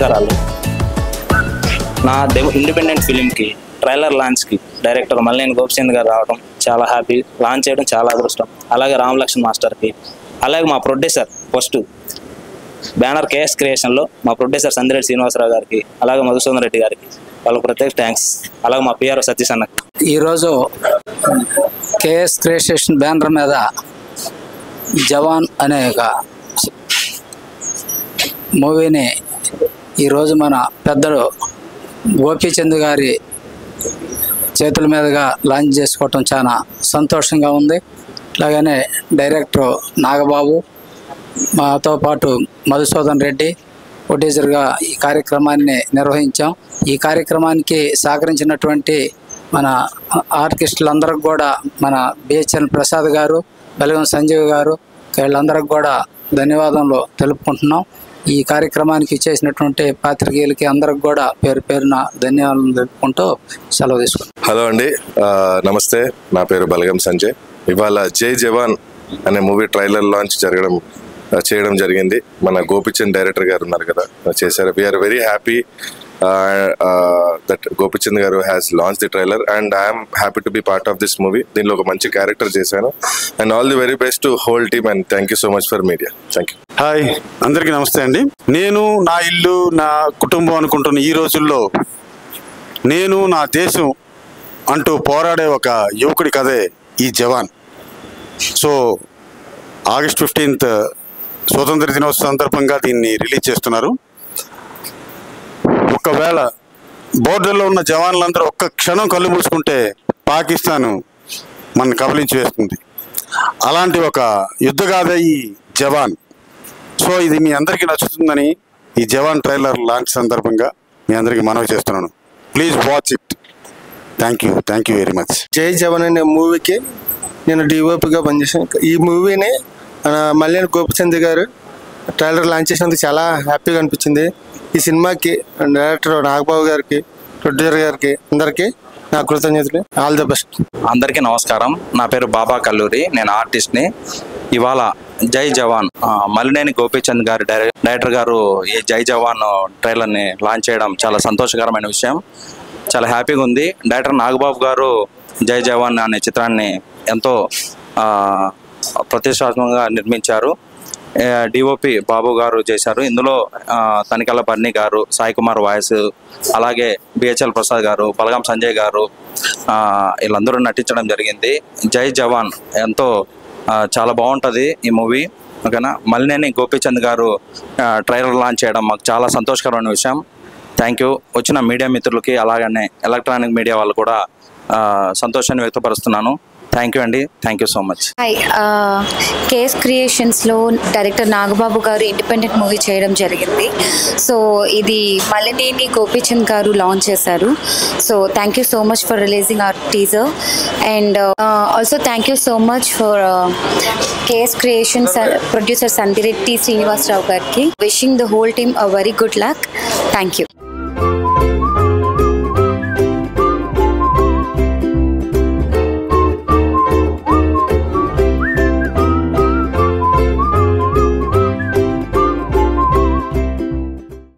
నమస్కారాలు. నా ఇండిపెండెంట్ ఫిలింకి ట్రైలర్ లాంచ్కి డైరెక్టర్ మల్లేని గోపిచంద్ గారు రావడం చాలా హ్యాపీ, లాంచ్ చేయడం చాలా అదృష్టం. అలాగే రామలక్ష్మణ్ మాస్టర్కి, అలాగే మా ప్రొడ్యూసర్ ఫస్ట్ బ్యానర్ కేఎస్ క్రియేషన్లో మా ప్రొడ్యూసర్ సందిరెడ్డి శ్రీనివాసరావు గారికి, అలాగే మధుసూదన్ రెడ్డి గారికి వాళ్ళకు ప్రత్యేక థ్యాంక్స్. అలాగే మా పిఆర్ సతీష్ అన్నకి. ఈరోజు కేఎస్ క్రియేషన్ బ్యానర్ మీద జవాన్ అనే ఒక మూవీని ఈరోజు మన పెద్దలు గోపీచంద్ గారి చేతుల మీదుగా లాంచ్ చేసుకోవటం చాలా సంతోషంగా ఉంది. అలాగనే డైరెక్టర్ నాగబాబు, మాతో పాటు మధుసూదన్ రెడ్డి ప్రొడ్యూసర్గా ఈ కార్యక్రమాన్ని నిర్వహించాం. ఈ కార్యక్రమానికి సహకరించినటువంటి మన ఆర్టిస్టులందరికి కూడా, మన బిహెచ్ఎన్ ప్రసాద్ గారు, బలిగం సంజీవ్ గారు, వీళ్ళందరికి కూడా ధన్యవాదాలు తెలుపుకుంటున్నాం. ఈ కార్యక్రమానికి చేసినటువంటి పాత్రికేయులకి అందరికి కూడా పేరు పేరున ధన్యవాదాలు తెలుపుకుంటూ సెలవు తీసుకుంటాం. హలో అండి, నమస్తే. నా పేరు బలగం సంజయ్. ఇవాళ జై జవాన్ అనే మూవీ ట్రైలర్ లాంచ్ చేయడం జరిగింది. మన గోపిచంద్ డైరెక్టర్ గారు ఉన్నారు కదా, చేశారు. We're very happy that Gopichand garu has launch the trailer and I'm happy to be part of this movie. దీనిలో ఒక మంచి క్యారెక్టర్ చేశాను and all the very best to whole team and thank you so much for media. Thank you. Hi, అందరికీ నమస్తే అండి. నేను నా ఇల్లు నా కుటుంబం అనుకుంటున్న ఈ రోజుల్లో నేను నా దేశం అంటూ పోరాడే ఒక యువకుడి కథే ఈ జవాన్. సో ఆగస్ట్ 15th స్వతంత్ర దినోత్సవం సందర్భంగా దీన్ని రిలీజ్ చేస్తున్నారు. ఒకవేళ బోర్డర్లో ఉన్న జవాన్లందరూ ఒక్క క్షణం కళ్ళు మూసుకుంటే పాకిస్తాను మన కబలించి వేస్తుంది. అలాంటి ఒక యుద్ధగాథ ఈ జవాన్. సో ఇది మీ అందరికీ నచ్చుతుందని ఈ జవాన్ ట్రైలర్ లాంచ్ సందర్భంగా మీ అందరికీ మనవి చేస్తున్నాను. Please watch it. Thank you very much. జై జవాన్ అనే మూవీకి నేను డిఓపిగా పనిచేశాను. ఈ మూవీని మల్లేని గోపిచంద్ గారు ట్రైలర్ లాంచ్ చేసినందుకు చాలా హ్యాపీగా అనిపించింది. ఈ సినిమాకి డైరెక్టర్ నాగబాబు గారికి, ప్రొడ్యూసర్ గారికి అందరికీ నా కృతజ్ఞతలు. All the best. అందరికీ నమస్కారం. నా పేరు బాబా కల్లూరి, నేను ఆర్టిస్ట్ని. ఇవాళ జై జవాన్ మల్లేని గోపిచంద్ గారు డైరెక్టర్ గారు ఈ జై జవాన్ ట్రైలర్ని లాంచ్ చేయడం చాలా సంతోషకరమైన విషయం. చాలా హ్యాపీగా ఉంది. డైరెక్టర్ నాగబాబు గారు జై జవాన్ అనే చిత్రాన్ని ఎంతో ప్రతిష్టాత్మకంగా నిర్మించారు. డిఓపి బాబు గారు చేశారు. ఇందులో తనికల బర్ని గారు, సాయి కుమార్ వాయిస్, అలాగే బిహెచ్ఎల్ ప్రసాద్ గారు, బలగం సంజయ్ గారు వీళ్ళందరూ నటించడం జరిగింది. జై జవాన్ ఎంతో చాలా బాగుంటుంది ఈ మూవీ. ఓకేనా. మల్లేని గోపిచంద్ గారు ట్రైలర్ లాంచ్ చేయడం మాకు చాలా సంతోషకరమైన విషయం. Thank you. వచ్చిన మీడియా మిత్రులకి, అలాగనే ఎలక్ట్రానిక్ మీడియా వాళ్ళు కూడా సంతోషాన్ని వ్యక్తపరుస్తున్నాను. థ్యాంక్ యూ అండి. Thank you so much. Hi, KS క్రియేషన్స్లో director Nagababu garu independent movie చేయడం జరిగింది. సో ఇది మల్లేని గోపిచంద్ గారు లాంచ్ చేశారు. So thank you so much for releasing our teaser and also thank you so much for KS creations producer Sandireddy Srinivasarao గారికి. Wishing the whole team a very good luck. Thank you.